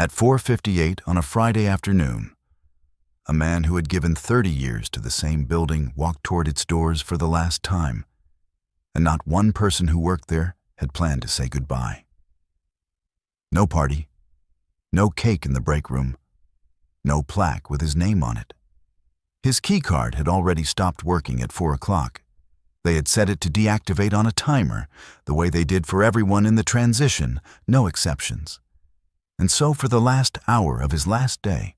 At 4:58 on a Friday afternoon, a man who had given 30 years to the same building walked toward its doors for the last time, and not one person who worked there had planned to say goodbye. No party, no cake in the break room, no plaque with his name on it. His key card had already stopped working at 4 o'clock. They had set it to deactivate on a timer, the way they did for everyone in the transition, no exceptions. And so for the last hour of his last day,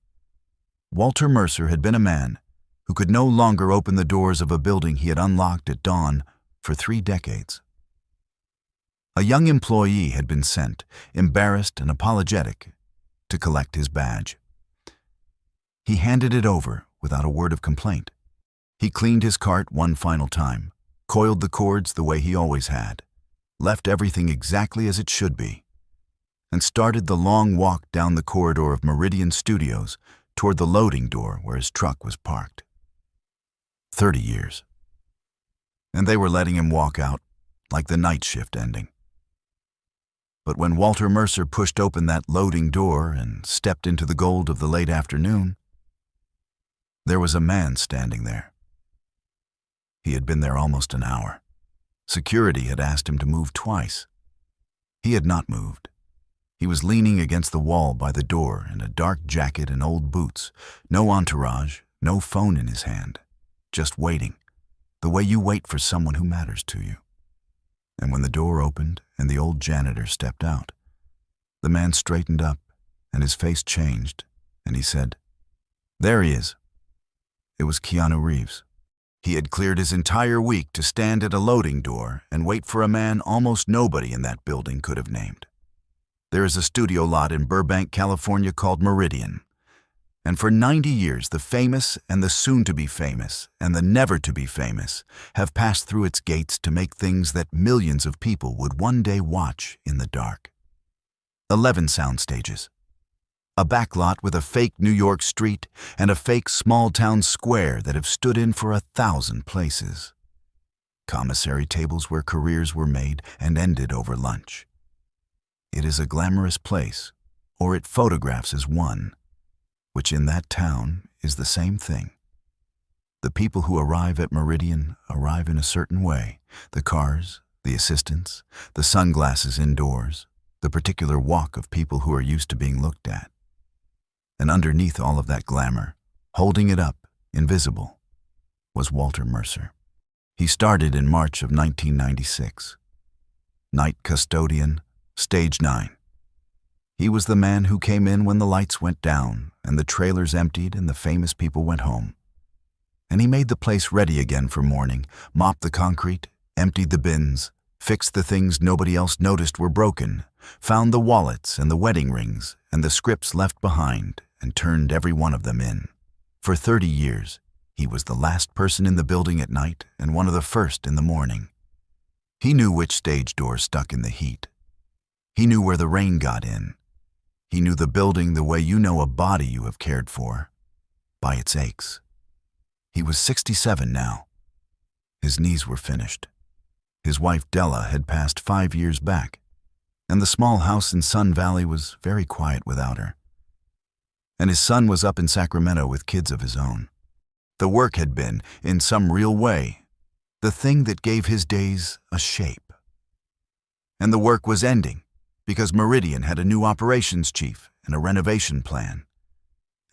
Walter Mercer had been a man who could no longer open the doors of a building he had unlocked at dawn for 3 decades. A young employee had been sent, embarrassed and apologetic, to collect his badge. He handed it over without a word of complaint. He cleaned his cart one final time, coiled the cords the way he always had, left everything exactly as it should be, and started the long walk down the corridor of Meridian Studios toward the loading door where his truck was parked. 30 years. And they were letting him walk out like the night shift ending. But when Walter Mercer pushed open that loading door and stepped into the gold of the late afternoon, there was a man standing there. He had been there almost an hour. Security had asked him to move twice. He had not moved. He was leaning against the wall by the door in a dark jacket and old boots, no entourage, no phone in his hand, just waiting, the way you wait for someone who matters to you. And when the door opened and the old janitor stepped out, the man straightened up and his face changed, and he said, "There he is." It was Keanu Reeves. He had cleared his entire week to stand at a loading door and wait for a man almost nobody in that building could have named. There is a studio lot in Burbank, California called Meridian. And for 90 years, the famous and the soon-to-be-famous and the never-to-be-famous have passed through its gates to make things that millions of people would one day watch in the dark. 11 sound stages. A backlot with a fake New York street and a fake small-town square that have stood in for 1,000 places. Commissary tables where careers were made and ended over lunch. It is a glamorous place, or it photographs as one, which in that town is the same thing. The people who arrive at Meridian arrive in a certain way. The cars, the assistants, the sunglasses indoors, the particular walk of people who are used to being looked at. And underneath all of that glamour, holding it up, invisible, was Walter Mercer. He started in March of 1996. Night custodian, Stage 9. He was the man who came in when the lights went down and the trailers emptied and the famous people went home. And he made the place ready again for morning, mopped the concrete, emptied the bins, fixed the things nobody else noticed were broken, found the wallets and the wedding rings and the scripts left behind, and turned every one of them in. For 30 years, he was the last person in the building at night and one of the first in the morning. He knew which stage door stuck in the heat. He knew where the rain got in. He knew the building the way you know a body you have cared for, by its aches. He was 67 now. His knees were finished. His wife Della had passed 5 years back, and the small house in Sun Valley was very quiet without her. And his son was up in Sacramento with kids of his own. The work had been, in some real way, the thing that gave his days a shape. And the work was ending, because Meridian had a new operations chief and a renovation plan.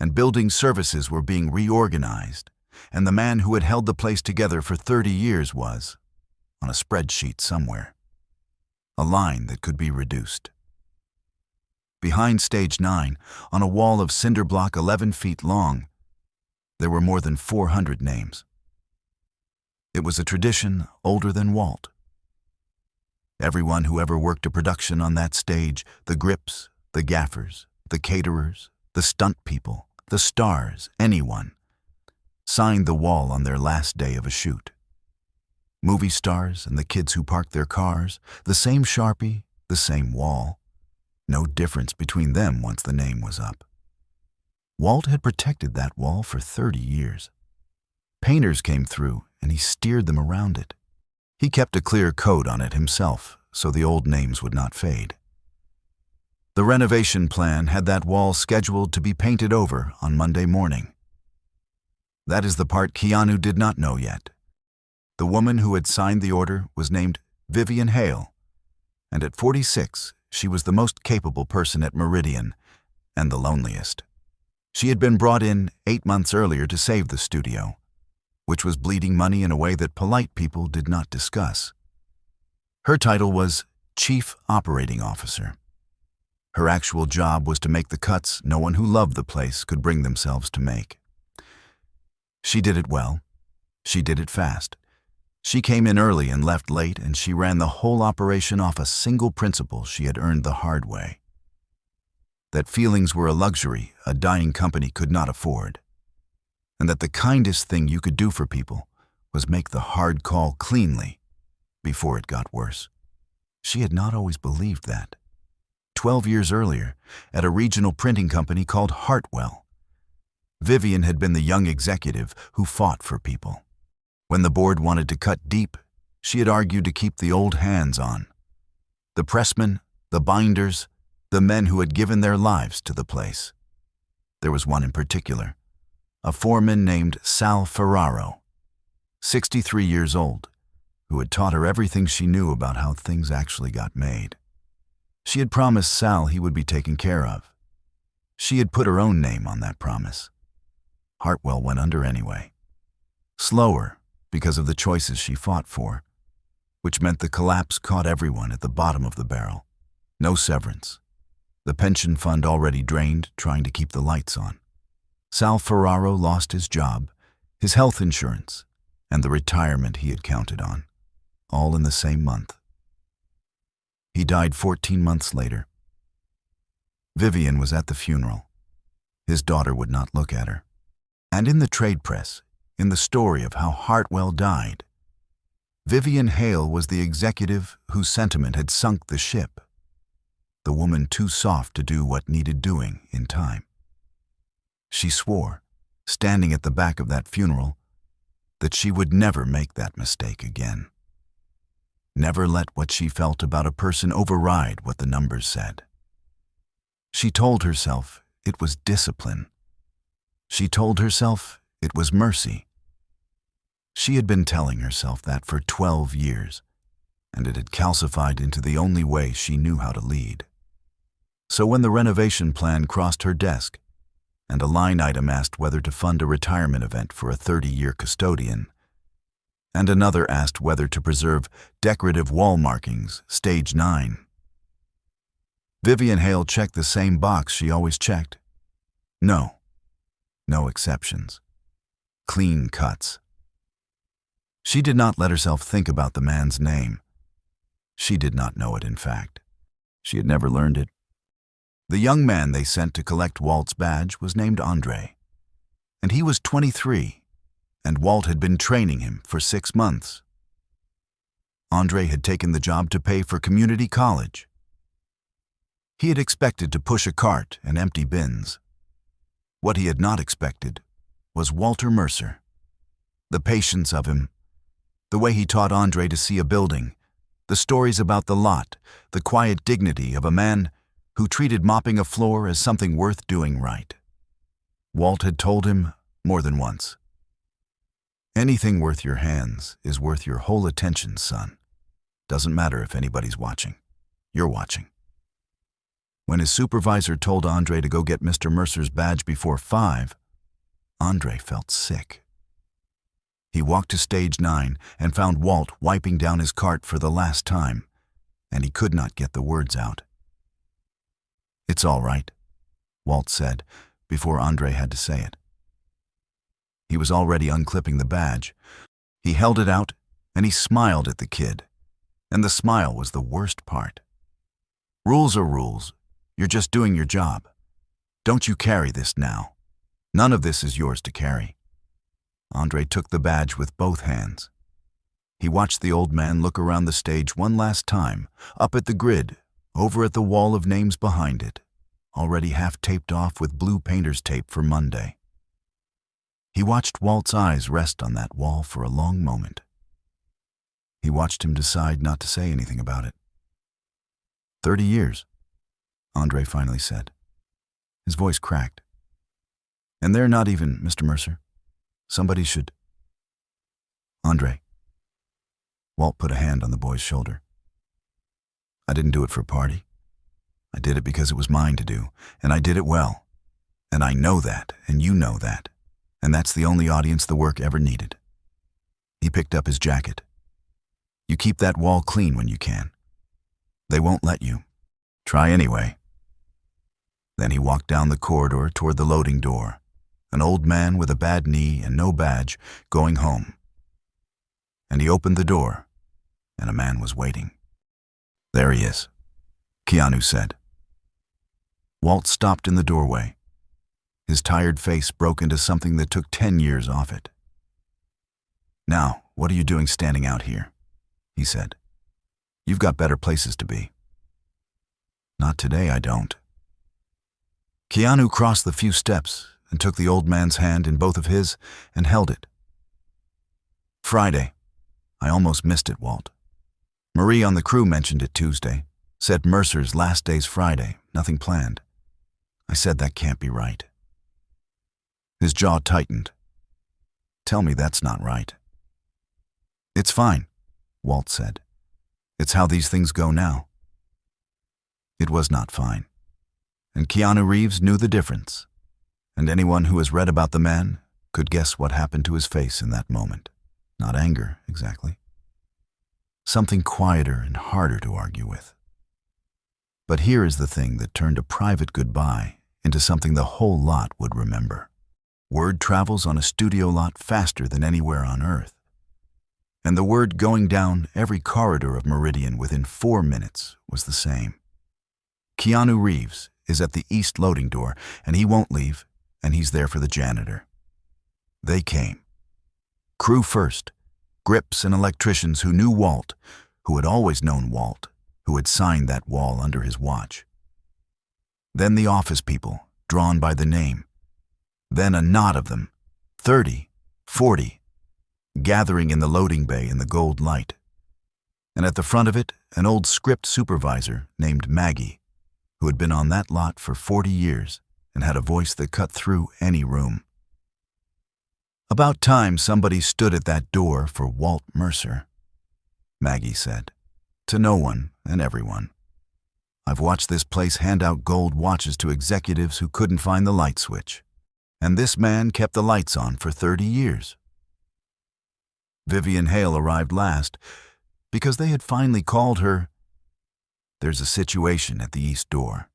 And building services were being reorganized, and the man who had held the place together for 30 years was, on a spreadsheet somewhere, a line that could be reduced. Behind Stage 9, on a wall of cinder block 11 feet long, there were more than 400 names. It was a tradition older than Walt. Everyone who ever worked a production on that stage, the grips, the gaffers, the caterers, the stunt people, the stars, anyone, signed the wall on their last day of a shoot. Movie stars and the kids who parked their cars, the same Sharpie, the same wall. No difference between them once the name was up. Walt had protected that wall for 30 years. Painters came through and he steered them around it. He kept a clear coat on it himself so the old names would not fade. The renovation plan had that wall scheduled to be painted over on Monday morning. That is the part Keanu did not know yet. The woman who had signed the order was named Vivian Hale, and at 46, she was the most capable person at Meridian and the loneliest. She had been brought in 8 months earlier to save the studio, which was bleeding money in a way that polite people did not discuss. Her title was Chief Operating Officer. Her actual job was to make the cuts no one who loved the place could bring themselves to make. She did it well. She did it fast. She came in early and left late, and she ran the whole operation off a single principle she had earned the hard way: that feelings were a luxury a dying company could not afford, and that the kindest thing you could do for people was make the hard call cleanly before it got worse. She had not always believed that. 12 years earlier, at a regional printing company called Hartwell, Vivian had been the young executive who fought for people. When the board wanted to cut deep, she had argued to keep the old hands on. The pressmen, the binders, the men who had given their lives to the place. There was one in particular, a foreman named Sal Ferraro, 63 years old, who had taught her everything she knew about how things actually got made. She had promised Sal he would be taken care of. She had put her own name on that promise. Hartwell went under anyway. Slower, because of the choices she fought for, which meant the collapse caught everyone at the bottom of the barrel. No severance. The pension fund already drained, trying to keep the lights on. Sal Ferraro lost his job, his health insurance, and the retirement he had counted on, all in the same month. He died 14 months later. Vivian was at the funeral. His daughter would not look at her. And in the trade press, in the story of how Hartwell died, Vivian Hale was the executive whose sentiment had sunk the ship, the woman too soft to do what needed doing in time. She swore, standing at the back of that funeral, that she would never make that mistake again. Never let what she felt about a person override what the numbers said. She told herself it was discipline. She told herself it was mercy. She had been telling herself that for 12 years, and it had calcified into the only way she knew how to lead. So when the renovation plan crossed her desk, and a line item asked whether to fund a retirement event for a 30-year custodian, and another asked whether to preserve decorative wall markings, stage 9, Vivian Hale checked the same box she always checked. No. No exceptions. Clean cuts. She did not let herself think about the man's name. She did not know it, in fact. She had never learned it. The young man they sent to collect Walt's badge was named Andre, and he was 23, and Walt had been training him for 6 months. Andre had taken the job to pay for community college. He had expected to push a cart and empty bins. What he had not expected was Walter Mercer. The patience of him, the way he taught Andre to see a building, the stories about the lot, the quiet dignity of a man who treated mopping a floor as something worth doing right. Walt had told him more than once, "Anything worth your hands is worth your whole attention, son. Doesn't matter if anybody's watching. You're watching." When his supervisor told Andre to go get Mr. Mercer's badge before 5, Andre felt sick. He walked to stage 9 and found Walt wiping down his cart for the last time, and he could not get the words out. "It's all right," Walt said, before Andre had to say it. He was already unclipping the badge. He held it out, and he smiled at the kid, and the smile was the worst part. "Rules are rules. You're just doing your job. Don't you carry this now. None of this is yours to carry." Andre took the badge with both hands. He watched the old man look around the stage one last time, up at the grid, over at the wall of names behind it, already half taped off with blue painter's tape for Monday. He watched Walt's eyes rest on that wall for a long moment. He watched him decide not to say anything about it. 30 years. Andre finally said. His voice cracked. And they're not even, Mr. Mercer. Somebody should... Andre. Walt put a hand on the boy's shoulder. I didn't do it for a party. I did it because it was mine to do, and I did it well. And I know that, and you know that. And that's the only audience the work ever needed. He picked up his jacket. You keep that wall clean when you can. They won't let you. Try anyway. Then he walked down the corridor toward the loading door, an old man with a bad knee and no badge going home. And he opened the door, and a man was waiting. There he is, Keanu said. Walt stopped in the doorway. His tired face broke into something that took 10 years off it. Now, what are you doing standing out here? He said. You've got better places to be. Not today, I don't. Keanu crossed the few steps and took the old man's hand in both of his and held it. Friday. I almost missed it, Walt. Marie on the crew mentioned it Tuesday. Said Mercer's last day's Friday, nothing planned. I said that can't be right. His jaw tightened. Tell me that's not right. It's fine, Walt said. It's how these things go now. It was not fine. And Keanu Reeves knew the difference. And anyone who has read about the man could guess what happened to his face in that moment. Not anger, exactly. Something quieter and harder to argue with. But here is the thing that turned a private goodbye into something the whole lot would remember. Word travels on a studio lot faster than anywhere on Earth. And the word going down every corridor of Meridian within 4 minutes was the same. Keanu Reeves is at the east loading door, and he won't leave, and he's there for the janitor. They came. Crew first, grips and electricians who knew Walt, who had always known Walt, who had signed that wall under his watch. Then the office people, drawn by the name. Then a knot of them, 30, 40, gathering in the loading bay in the gold light. And at the front of it, an old script supervisor named Maggie, who had been on that lot for 40 years and had a voice that cut through any room. About time somebody stood at that door for Walt Mercer, Maggie said, to no one and everyone. I've watched this place hand out gold watches to executives who couldn't find the light switch, and this man kept the lights on for 30 years. Vivian Hale arrived last because they had finally called her. There's a situation at the east door.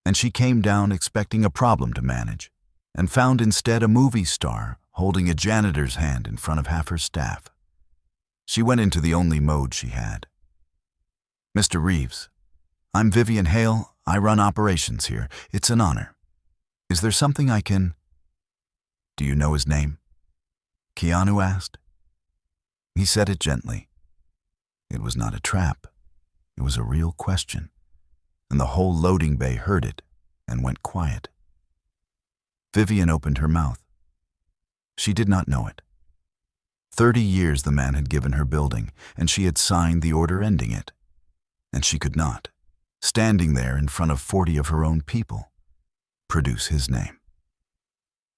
And she came down expecting a problem to manage and found instead a movie star holding a janitor's hand in front of half her staff. She went into the only mode she had. Mr. Reeves, I'm Vivian Hale. I run operations here. It's an honor. Is there something I can... Do you know his name? Keanu asked. He said it gently. It was not a trap. It was a real question, and the whole loading bay heard it and went quiet. Vivian opened her mouth. She did not know it. 30 years the man had given her building, and she had signed the order ending it. And she could not, standing there in front of 40 of her own people, produce his name.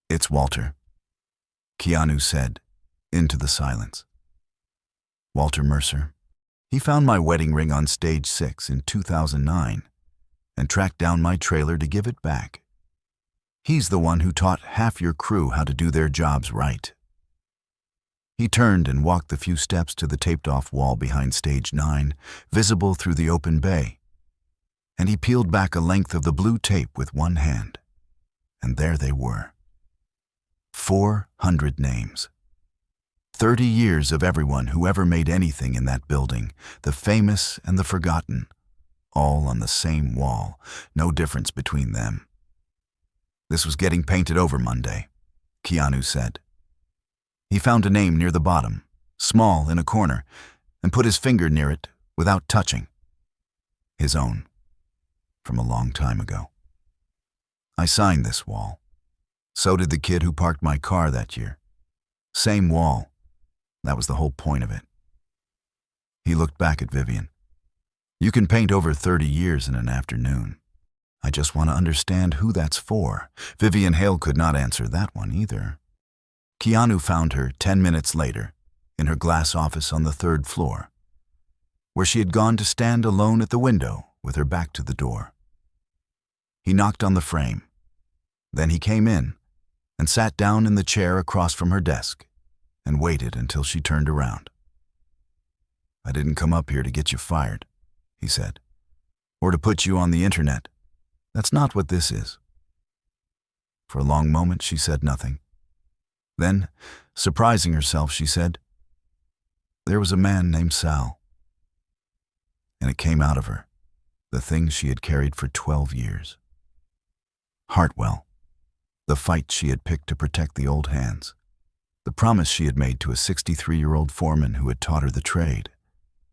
It's Walter, Keanu said, into the silence. Walter Mercer. He found my wedding ring on stage 6 in 2009 and tracked down my trailer to give it back. He's the one who taught half your crew how to do their jobs right. He turned and walked the few steps to the taped-off wall behind stage 9, visible through the open bay. And he peeled back a length of the blue tape with one hand. And there they were. 400 names. 30 years of everyone who ever made anything in that building, the famous and the forgotten, all on the same wall, no difference between them. This was getting painted over Monday, Keanu said. He found a name near the bottom, small in a corner, and put his finger near it without touching. His own, from a long time ago. I signed this wall. So did the kid who parked my car that year. Same wall. That was the whole point of it. He looked back at Vivian. You can paint over 30 years in an afternoon, I just want to understand who that's for. Vivian Hale could not answer that one either. Keanu found her 10 minutes later in her glass office on the 3rd floor, where she had gone to stand alone at the window with her back to the door. He knocked on the frame. Then he came in and sat down in the chair across from her desk and waited until she turned around. "I didn't come up here to get you fired," he said, "or to put you on the internet. That's not what this is." For a long moment she said nothing. Then, surprising herself, she said, "There was a man named Sal." And it came out of her, the thing she had carried for 12 years. Hartwell, the fight she had picked to protect the old hands, the promise she had made to a 63-year-old foreman who had taught her the trade,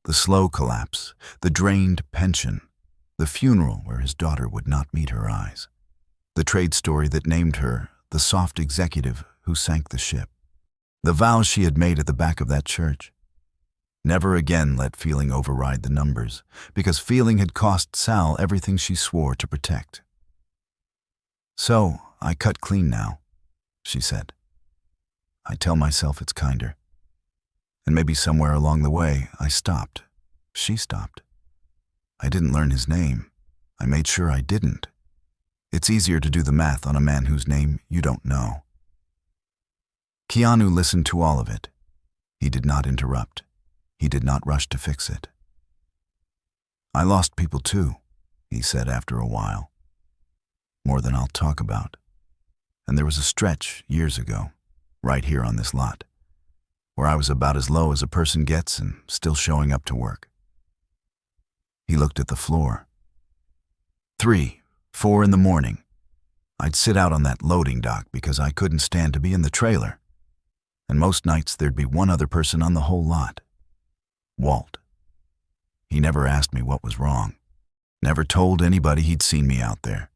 the slow collapse, the drained pension, the funeral where his daughter would not meet her eyes, the trade story that named her the soft executive who sank the ship, the vows she had made at the back of that church. Never again let feeling override the numbers, because feeling had cost Sal everything she swore to protect. "So, I cut clean now," she said. "I tell myself it's kinder. And maybe somewhere along the way, I stopped. She stopped. I didn't learn his name. I made sure I didn't. It's easier to do the math on a man whose name you don't know." Keanu listened to all of it. He did not interrupt. He did not rush to fix it. "I lost people too," he said after a while. "More than I'll talk about. And there was a stretch years ago, right here on this lot, where I was about as low as a person gets and still showing up to work." He looked at the floor. 3, 4 in the morning, I'd sit out on that loading dock because I couldn't stand to be in the trailer. And most nights there'd be one other person on the whole lot. Walt. He never asked me what was wrong. Never told anybody he'd seen me out there.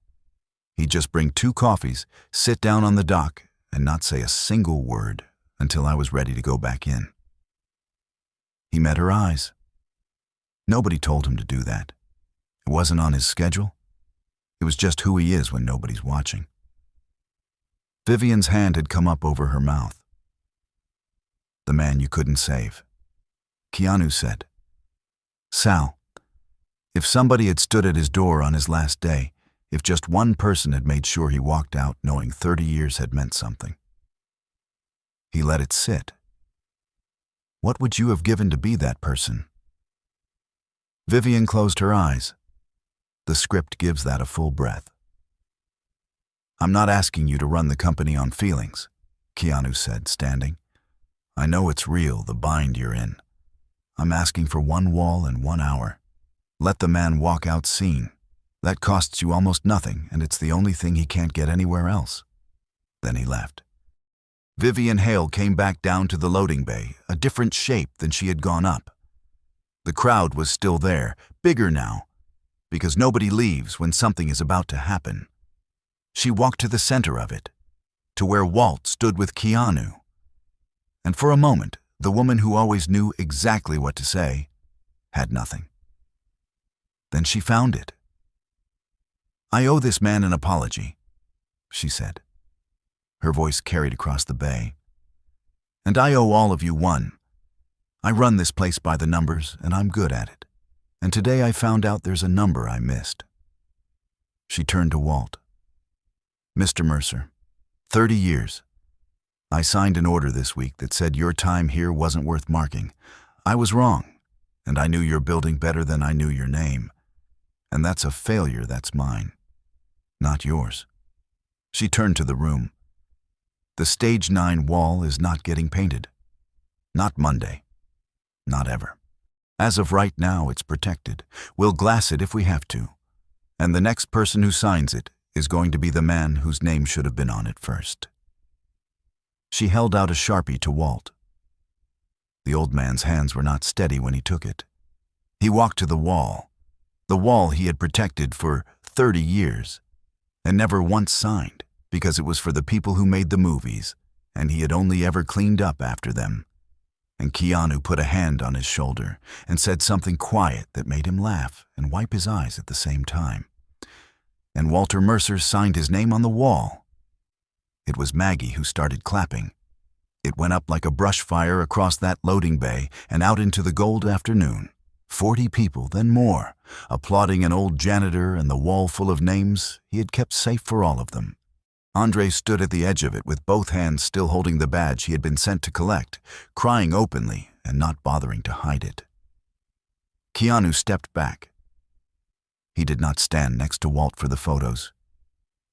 He'd just bring 2 coffees, sit down on the dock, and not say a single word until I was ready to go back in. He met her eyes. Nobody told him to do that. It wasn't on his schedule. It was just who he is when nobody's watching. Vivian's hand had come up over her mouth. "The man you couldn't save." Keanu said, "Sal, if somebody had stood at his door on his last day, if just one person had made sure he walked out knowing 30 years had meant something." He let it sit. "What would you have given to be that person?" Vivian closed her eyes. The script gives that a full breath. "I'm not asking you to run the company on feelings," Keanu said, standing. "I know it's real, the bind you're in. I'm asking for 1 wall and 1 hour. Let the man walk out seen. That costs you almost nothing, and it's the only thing he can't get anywhere else." Then he left. Vivian Hale came back down to the loading bay, a different shape than she had gone up. The crowd was still there, bigger now, because nobody leaves when something is about to happen. She walked to the center of it, to where Walt stood with Keanu. And for a moment, the woman who always knew exactly what to say had nothing. Then she found it. "I owe this man an apology," she said. Her voice carried across the bay. "And I owe all of you one. I run this place by the numbers, and I'm good at it. And today I found out there's a number I missed." She turned to Walt. "Mr. Mercer, 30 years. I signed an order this week that said your time here wasn't worth marking. I was wrong, and I knew your building better than I knew your name. And that's a failure that's mine, not yours." She turned to the room. "The Stage 9 wall is not getting painted. Not Monday. Not ever. As of right now, it's protected. We'll glass it if we have to. And the next person who signs it is going to be the man whose name should have been on it first." She held out a Sharpie to Walt. The old man's hands were not steady when he took it. He walked to the wall he had protected for 30 years, and never once signed, because it was for the people who made the movies, and he had only ever cleaned up after them. And Keanu put a hand on his shoulder and said something quiet that made him laugh and wipe his eyes at the same time. and Walter Mercer signed his name on the wall. It was Maggie who started clapping. It went up like a brush fire across that loading bay and out into the gold afternoon. 40 people, then more, applauding an old janitor and the wall full of names he had kept safe for all of them. Andre stood at the edge of it with both hands still holding the badge he had been sent to collect, crying openly and not bothering to hide it. Keanu stepped back. He did not stand next to Walt for the photos.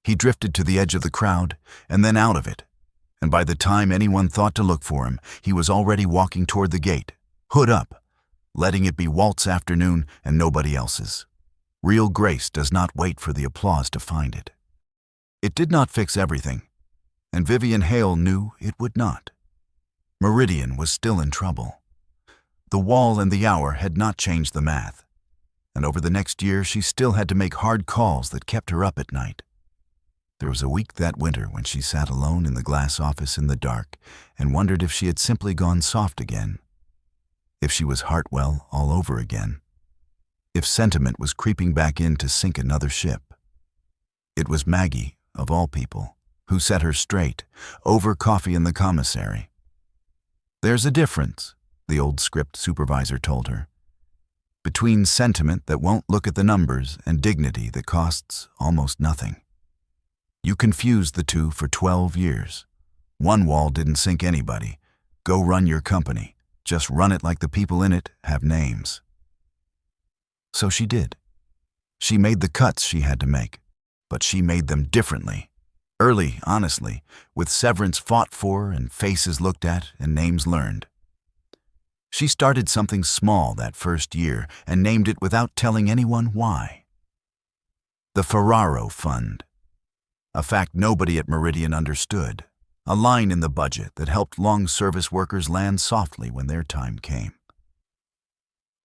He drifted to the edge of the crowd and then out of it, and by the time anyone thought to look for him, he was already walking toward the gate, hood up, letting it be Walt's afternoon and nobody else's. Real grace does not wait for the applause to find it. It did not fix everything, and Vivian Hale knew it would not. Meridian was still in trouble. The wall and the hour had not changed the math, and over the next year she still had to make hard calls that kept her up at night. There was a week that winter when she sat alone in the glass office in the dark and wondered if she had simply gone soft again, if she was Hartwell all over again, if sentiment was creeping back in to sink another ship. It was Maggie, of all people, who set her straight, over coffee in the commissary. "There's a difference," the old script supervisor told her, "between sentiment that won't look at the numbers and dignity that costs almost nothing. You confused the two for 12 years. One wall didn't sink anybody. Go run your company. Just run it like the people in it have names." So she did. She made the cuts she had to make, but she made them differently. Early, honestly, with severance fought for and faces looked at and names learned. She started something small that first year and named it without telling anyone why. The Ferraro Fund. A fact nobody at Meridian understood. A line in the budget that helped long service workers land softly when their time came.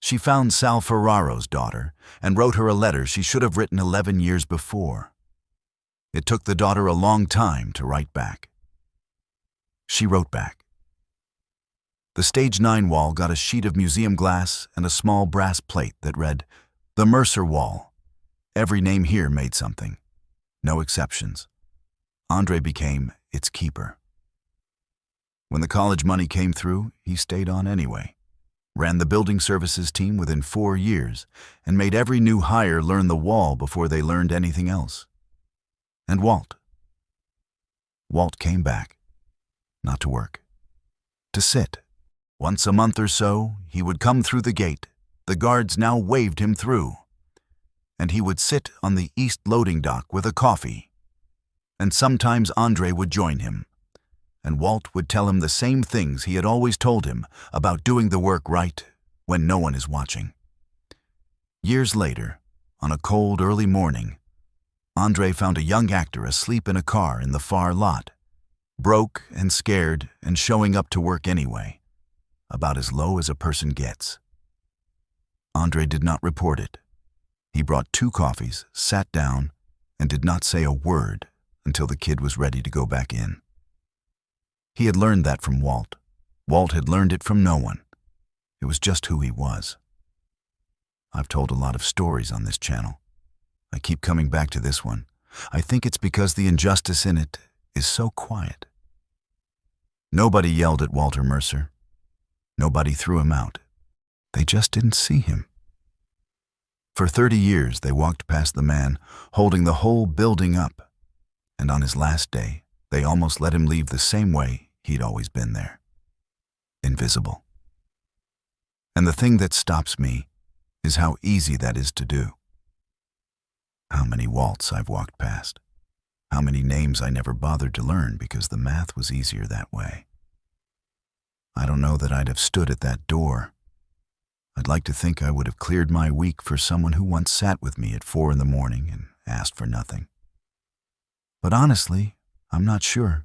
She found Sal Ferraro's daughter and wrote her a letter she should have written 11 years before. It took the daughter a long time to write back. She wrote back. The Stage 9 wall got a sheet of museum glass and a small brass plate that read, "The Mercer Wall. Every name here made something. No exceptions." Andre became its keeper. When the college money came through, he stayed on anyway, ran the building services team within 4 years, and made every new hire learn the wall before they learned anything else. And Walt. Walt came back, not to work, to sit. Once a month or so, he would come through the gate. The guards now waved him through. And he would sit on the east loading dock with a coffee. And sometimes Andre would join him. And Walt would tell him the same things he had always told him about doing the work right when no one is watching. Years later, on a cold early morning, Andre found a young actor asleep in a car in the far lot, broke and scared and showing up to work anyway, about as low as a person gets. Andre did not report it. He brought 2 coffees, sat down, and did not say a word until the kid was ready to go back in. He had learned that from Walt. Walt had learned it from no one. It was just who he was. I've told a lot of stories on this channel. I keep coming back to this one. I think it's because the injustice in it is so quiet. Nobody yelled at Walter Mercer. Nobody threw him out. They just didn't see him. For 30 years, they walked past the man, holding the whole building up. And on his last day, they almost let him leave the same way he'd always been there. Invisible. And the thing that stops me is how easy that is to do. How many Walts I've walked past. How many names I never bothered to learn because the math was easier that way. I don't know that I'd have stood at that door. I'd like to think I would have cleared my week for someone who once sat with me at 4 in the morning and asked for nothing. But honestly, I'm not sure.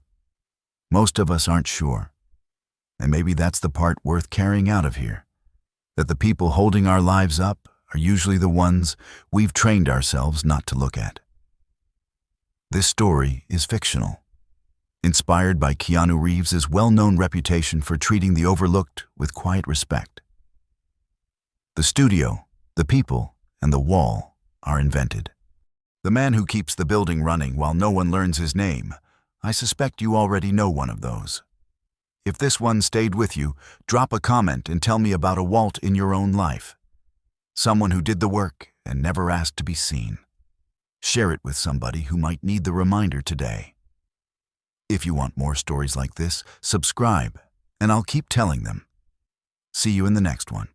Most of us aren't sure. And maybe that's the part worth carrying out of here. That the people holding our lives up are usually the ones we've trained ourselves not to look at. This story is fictional, inspired by Keanu Reeves' well-known reputation for treating the overlooked with quiet respect. The studio, the people, and the wall are invented. The man who keeps the building running while no one learns his name. I suspect you already know one of those. If this one stayed with you, drop a comment and tell me about a Walt in your own life. Someone who did the work and never asked to be seen. Share it with somebody who might need the reminder today. If you want more stories like this, subscribe, and I'll keep telling them. See you in the next one.